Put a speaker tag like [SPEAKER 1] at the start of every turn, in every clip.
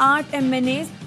[SPEAKER 1] 8 MNAs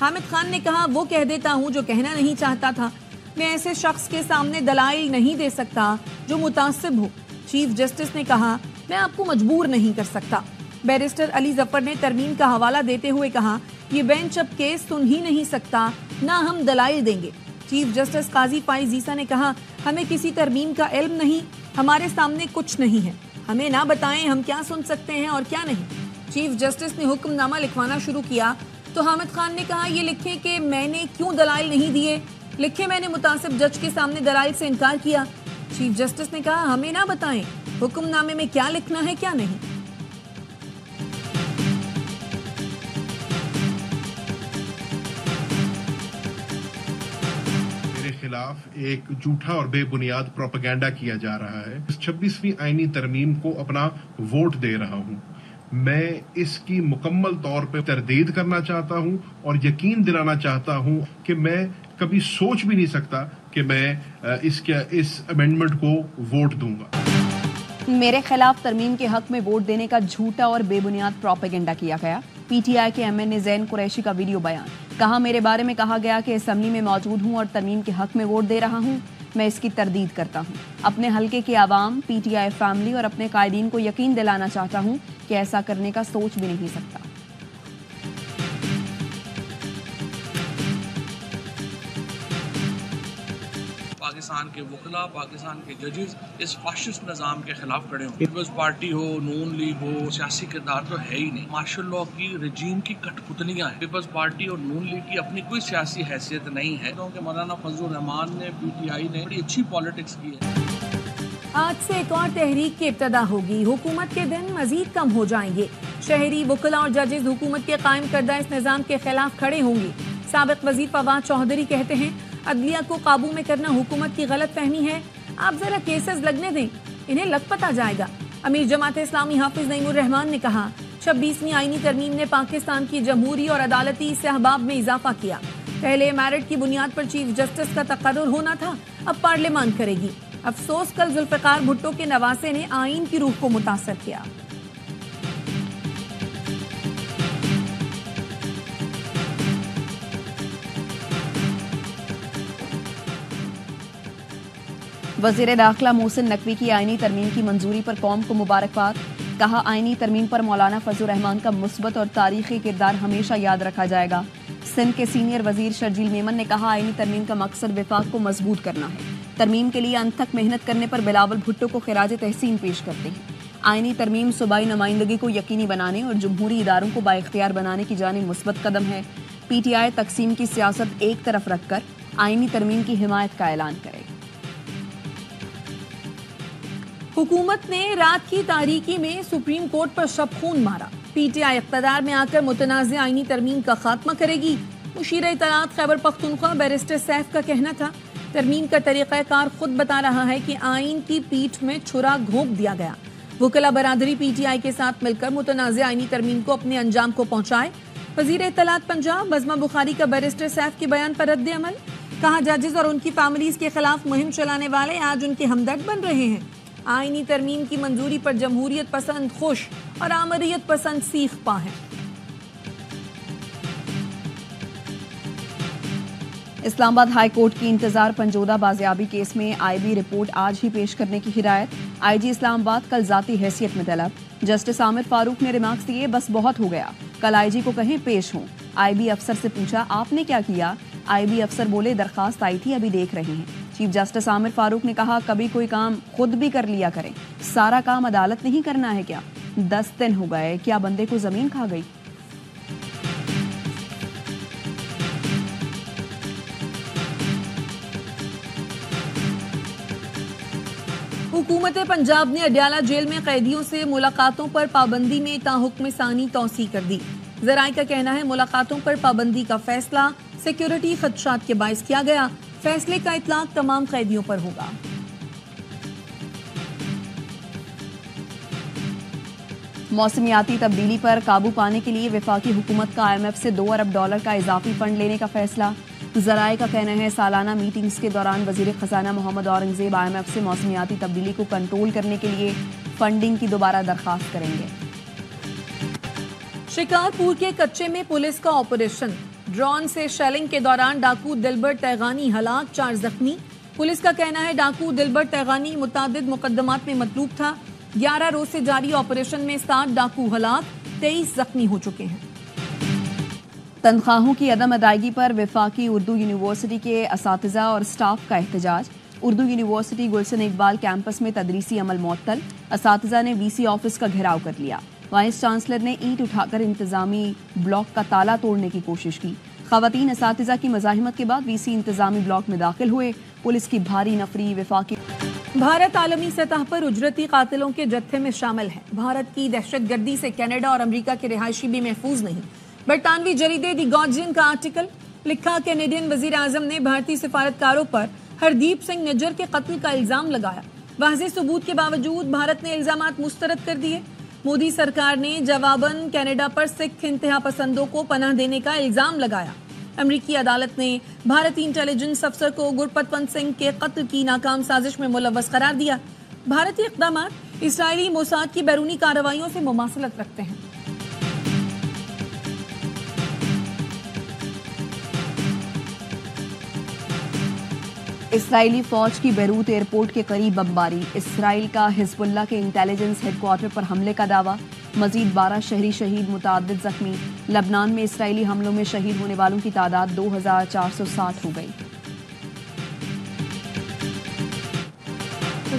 [SPEAKER 1] Hamid Khan نے کہا وہ کہہ دیتا ہوں جو کہنا نہیں چاہتا تھا. میں ایسے شخص کے سامنے دلائل نہیں دے سکتا جو متعصب ہو. چیف جسٹس نے کہا میں آپ کو مجبور نہیں کر سکتا. بیرسٹر علی ظفر نے ترمیم کا حوالہ دیتے ہوئے کہا یہ بینچ اب کیس سن ہی نہیں سکتا نہ ہم دلائل دیں گے. چیف جسٹس قاضی فائز عیسیٰ نے کہا ہمیں کسی ترمیم کا علم نہیں, ہمارے سامنے کچھ نہیں ہے, ہمیں نہ بتائیں ہم کیا سن سکتے ہیں اور کیا نہیں. چیف جسٹس نے حکم نامہ لکھوانا شروع کیا تو حامد خان نے کہا یہ لکھیں کہ میں نے کیوں دلائل نہیں دیے, لکھیں میں نے متعصب جج کے سامنے دلائل سے انکار کیا. چیف جسٹس نے کہا ہمیں نہ بتائیں حکم نامے میں کیا لکھنا ہے کیا نہیں.
[SPEAKER 2] خلاف ایک جھوٹا اور بے بنیاد پروپیگنڈا کیا جا رہا ہے. اس 26ویں آئینی ترمیم کو اپنا ووٹ دے رہا ہوں. میں اس کی مکمل طور پہ تردید کرنا چاہتا ہوں اور یقین دلانا چاہتا ہوں کہ میں کبھی سوچ بھی نہیں سکتا کہ میں اس امینڈمنٹ کو ووٹ دوں گا.
[SPEAKER 3] میرے خلاف ترمیم کے حق میں ووٹ دینے کا جھوٹا اور بے بنیاد پروپیگنڈا کیا گیا. پی ٹی آئی کے MN زین قریشی کا ویڈیو بیان. کہا میرے بارے میں کہا گیا کہ اسمبلی میں موجود ہوں اور ترمیم کے حق میں ووٹ دے رہا ہوں. میں اس کی تردید کرتا ہوں. اپنے حلقے کے عوام, PTI فیملی اور اپنے قائدین کو یقین دلانا چاہتا ہوں کہ ایسا کرنے کا سوچ بھی نہیں سکتا.
[SPEAKER 4] پاکستان کے وکلاء, پاکستان کے ججز اس فاشسٹ نظام کے خلاف کھڑے ہوں. پیپلز پارٹی ہو, نون لیگ ہو, سیاسی کردار تو ہے ہی نہیں. مارشل لاء کی رجیم کی کٹ پتلیاں ہیں. پیپلز پارٹی اور نون لیگ کی اپنی کوئی سیاسی حیثیت نہیں ہے. کیونکہ مولانا فضل الرحمان نے, PTI نے بڑی اچھی پالیٹکس کی ہے.
[SPEAKER 1] آج سے ایک اور تحریک کی ابتدا ہوگی. حکومت کے دن مزید کم ہو جائیں گے. شہری, وکلاء اور ججز حکومت کے قائم کردہ اس نظام کے خلاف کھڑے ہوں گے. سابق وزیر فواد چوہدری کہتے ہیں عدلیہ کو قابو میں کرنا حکومت کی غلط فہمی ہے. آپ ذرا کیسز لگنے دیں, انہیں لگ پتا جائے گا. امیر جماعت اسلامی حافظ نعیم الرحمان نے کہا 26ویں آئینی ترمیم نے پاکستان کی جمہوری اور عدالتی استحباب میں اضافہ کیا. پہلے میرٹ کی بنیاد پر چیف جسٹس کا تقرر ہونا تھا, اب پارلیمان کرے گی. افسوس کل ذوالفقار بھٹو کے نواسے نے آئین کی روح کو متاثر کیا.
[SPEAKER 3] وزیر داخلہ محسن نقوی کی آئینی ترمیم کی منظوری پر قوم کو مبارکباد. کہا آئینی ترمیم پر مولانا فضل الرحمان کا مثبت اور تاریخی کردار ہمیشہ یاد رکھا جائے گا. سندھ کے سینئر وزیر شرجیل میمن نے کہا آئینی ترمیم کا مقصد وفاق کو مضبوط کرنا ہے. ترمیم کے لیے انت تک محنت کرنے پر بلاول بھٹو کو خراج تحسین پیش کرتے ہیں. آئینی ترمیم صوبائی نمائندگی کو یقینی بنانے اور جمہوری اداروں کو بااختیار بنانے کی جانب مثبت قدم ہے. PTI تقسیم کی سیاست ایک طرف رکھ کر آئینی ترمیم کی حمایت کا اعلان کرے.
[SPEAKER 1] حکومت نے رات کی تاریکی میں سپریم کورٹ پر شب خون مارا. PTI اقتدار میں آ کر متنازع آئینی ترمیم کا خاتمہ کرے گی. مشیر اطلاعات خیبر پختونخوا بیرسٹر سیف کا کہنا تھا ترمیم کا طریقہ کار خود بتا رہا ہے کہ آئین کی پیٹھ میں چھرا گھونپ دیا گیا. وکلا برادری PTI کے ساتھ مل کر متنازع آئینی ترمیم کو اپنے انجام کو پہنچائے. وزیر اطلاعات پنجاب بزمہ بخاری کا بیرسٹر سیف کے بیان پر رد عمل. کہا ججز اور ان کی فیملیز کے خلاف مہم چلانے والے آج ان کے ہمدرد بن رہے ہیں. آئینی ترمیم کی منظوری پر جمہوریت پسند خوش اور آمریت پسند سیخ پا ہیں.
[SPEAKER 3] اسلام آباد ہائی کورٹ کی انتظار پنجودہ بازیابی کیس میں IB رپورٹ آج ہی پیش کرنے کی ہدایت. IG اسلام آباد کل ذاتی حیثیت میں طلب. جسٹس عامر فاروق نے ریمارکس دیے بس بہت ہو گیا, کل IG کو کہیں پیش ہوں. IB افسر سے پوچھا آپ نے کیا کیا؟ IB افسر بولے درخواست آئی تھی ابھی دیکھ رہے ہیں. چیف جسٹس عامر فاروق نے کہا کبھی کوئی کام خود بھی کر لیا کریں, سارا کام عدالت نہیں کرنا ہے کیا؟ 10 دن ہو گئے, کیا بندے کو زمین کھا گئی؟
[SPEAKER 1] حکومت پنجاب نے اڈیالہ جیل میں قیدیوں سے ملاقاتوں پر پابندی میں تاحکم ثانی توسیع کر دی. ذرائع کا کہنا ہے ملاقاتوں پر پابندی کا فیصلہ سیکیورٹی خدشات کے باعث کیا گیا. فیصلے کا اطلاق تمام قیدیوں پر ہوگا.
[SPEAKER 3] موسمیاتی تبدیلی پر قابو پانے کے لیے وفاقی حکومت کا IMF سے $2 ارب کا اضافی فنڈ لینے کا فیصلہ. ذرائع کا کہنا ہے سالانہ میٹنگز کے دوران وزیر خزانہ محمد اورنگزیب IMF سے موسمیاتی تبدیلی کو کنٹرول کرنے کے لیے فنڈنگ کی دوبارہ درخواست کریں گے.
[SPEAKER 1] شکارپور کے کچے میں پولیس کا آپریشن. ڈرون سے شیلنگ کے دوران ڈاکو دلبر تیغانی ہلاک، 4 زخمی۔ پولیس کا کہنا ہے ڈاکو دلبر تیغانی متعدد مقدمات میں مطلوب تھا۔ 11 روز سے جاری آپریشن میں 7 ڈاکو ہلاک، 23 زخمی ہو چکے ہیں۔
[SPEAKER 3] تنخواہوں کی عدم ادائیگی پر وفاقی اردو یونیورسٹی کے اساتذہ اور سٹاف کا احتجاج۔ اردو یونیورسٹی گلشن اقبال کیمپس میں تدریسی عمل معطل، اساتذہ نے وی سی آفس کا گھیراؤ کر لیا۔ وائس چانسلر نے اینٹ اٹھا کر انتظامی بلاک کا تالا توڑنے کی کوشش کی۔ خواتین اساتذہ کی مزاحمت کے بعد وی سی انتظامی بلاک میں داخل ہوئے۔ پولیس کی بھاری نفری وفاقی۔
[SPEAKER 1] بھارت عالمی سطح پر اجرتی قاتلوں کے جتھے میں شامل ہے۔ بھارت کی دہشت گردی سے کینیڈا اور امریکہ کے رہائشی بھی محفوظ نہیں۔ برطانوی جریدے دی گارڈین کا آرٹیکل لکھا، کینیڈین وزیر اعظم نے بھارتی سفارتکاروں پر ہردیپ سنگھ نجر کے قتل کا الزام لگایا۔ واضح ثبوت کے باوجود بھارت نے الزامات مسترد کر دیے۔ مودی سرکار نے جواباً کینیڈا پر سکھ انتہا پسندوں کو پناہ دینے کا الزام لگایا۔ امریکی عدالت نے بھارتی انٹیلیجنس افسر کو گرپت ونت سنگھ کے قتل کی ناکام سازش میں ملوث قرار دیا۔ بھارتی اقدامات اسرائیلی موساد کی بیرونی کارروائیوں سے مماثلت رکھتے ہیں۔
[SPEAKER 3] اسرائیلی فوج کی بیروت ایئرپورٹ کے قریب بمباری۔ اسرائیل کا حزب اللہ کے انٹیلیجنس ہیڈ کوارٹر پر حملے کا دعویٰ۔ مزید 12 شہری شہید، متعدد زخمی۔ لبنان میں اسرائیلی حملوں میں شہید ہونے والوں کی تعداد 2460 ہو گئی۔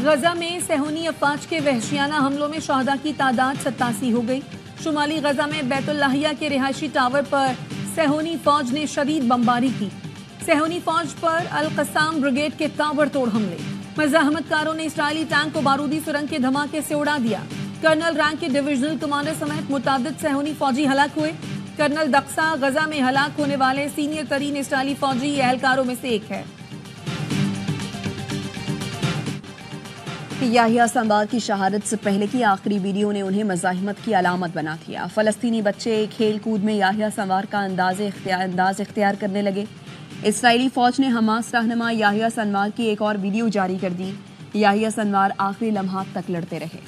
[SPEAKER 1] غزہ میں صہیونی افواج کے وحشیانہ حملوں میں شہداء کی تعداد 87 ہو گئی۔ شمالی غزہ میں بیت اللحیہ کے رہائشی ٹاور پر صہیونی فوج نے شدید بمباری کی۔ صہیونی فوج پر القسام بریگیڈ کے تابڑ توڑ حملے۔ مزاحمت کاروں نے اسرائیلی ٹینک کو بارودی سرنگ کے دھماکے سے اڑا دیا۔ کرنل رینک کے ڈویژنل کمانڈر سمیت متعدد صہیونی فوجی ہلاک ہوئے۔ کرنل دقسا غزہ میں ہلاک ہونے والے سینئر ترین اسرائیلی فوجی اہلکاروں میں سے ایک ہے۔
[SPEAKER 3] یحییٰ سنوار کی شہادت سے پہلے کی آخری ویڈیو نے انہیں مزاحمت کی علامت بنا دیا۔ فلسطینی بچے کھیل کود میں یحییٰ سنوار کا انداز اختیار کرنے لگے۔ اسرائیلی فوج نے حماس رہنما یحییٰ سنوار کی ایک اور ویڈیو جاری کر دی۔ یحییٰ سنوار آخری لمحات تک لڑتے رہے۔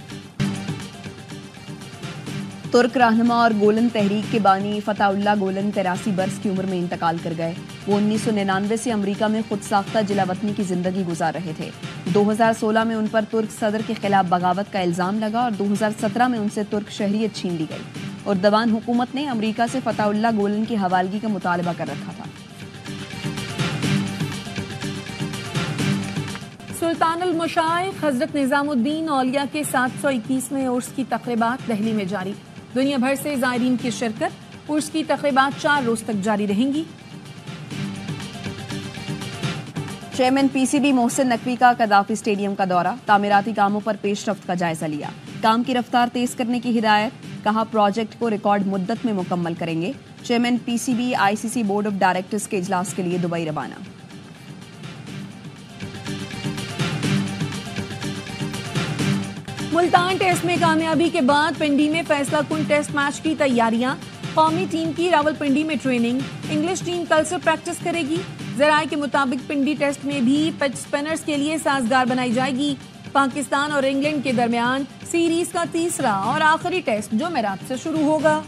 [SPEAKER 3] ترک رہنما اور گولن تحریک کے بانی فتح اللہ گولن 83 برس کی عمر میں انتقال کر گئے۔ وہ 1999 سے امریکہ میں خود ساختہ جلا وطنی کی زندگی گزار رہے تھے۔ 2016 میں ان پر ترک صدر کے خلاف بغاوت کا الزام لگا اور 2017 میں ان سے ترک شہریت چھین لی گئی۔ اردوان حکومت نے امریکہ سے فتح اللہ گولن کی حوالگی کا مطالبہ کر رکھا تھا۔
[SPEAKER 1] سلطان المشائخ حضرت نظام الدین اولیاء کے 721ویں عرس کی تقریبات دہلی میں جاری۔ دنیا بھر سے زائرین کی شرکت۔ عرس کی تقریبات 4 روز تک جاری رہیں گی۔
[SPEAKER 3] Chairman P C be Mohsin Naqvi کا قذافی اسٹیڈیم کا دورہ۔ تعمیراتی کاموں پر پیش رفت کا جائزہ لیا۔ کام کی رفتار تیز کرنے کی ہدایت۔ کہا پروجیکٹ کو ریکارڈ مدت میں مکمل کریں گے۔ Chairman P C B I C C board of directors کے اجلاس کے لیے دبئی روانہ۔
[SPEAKER 1] ملتان ٹیسٹ میں کامیابی کے بعد پنڈی میں فیصلہ کن ٹیسٹ میچ کی تیاریاں۔ قومی ٹیم کی راولپنڈی میں ٹریننگ۔ انگلش ٹیم کل سے پریکٹس کرے گی۔ ذرائع کے مطابق پنڈی ٹیسٹ میں بھی پچ سپنرز کے لیے سازگار بنائی جائے گی۔ پاکستان اور انگلینڈ کے درمیان سیریز کا تیسرا اور آخری ٹیسٹ جمعرات سے شروع ہوگا۔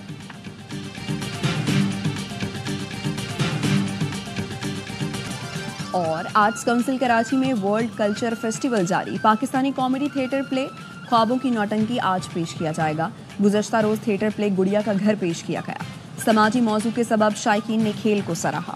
[SPEAKER 3] اور آرٹس کونسل کراچی میں ورلڈ کلچر فیسٹیول جاری۔ پاکستانی کامیڈی تھیٹر پلے خوابوں کی نوٹنکی آج پیش کیا جائے گا۔ گزشتہ روز تھیٹر پلے گڑیا کا گھر پیش کیا گیا۔ سماجی موضوع کے سبب شائقین نے کھیل کو سراہا۔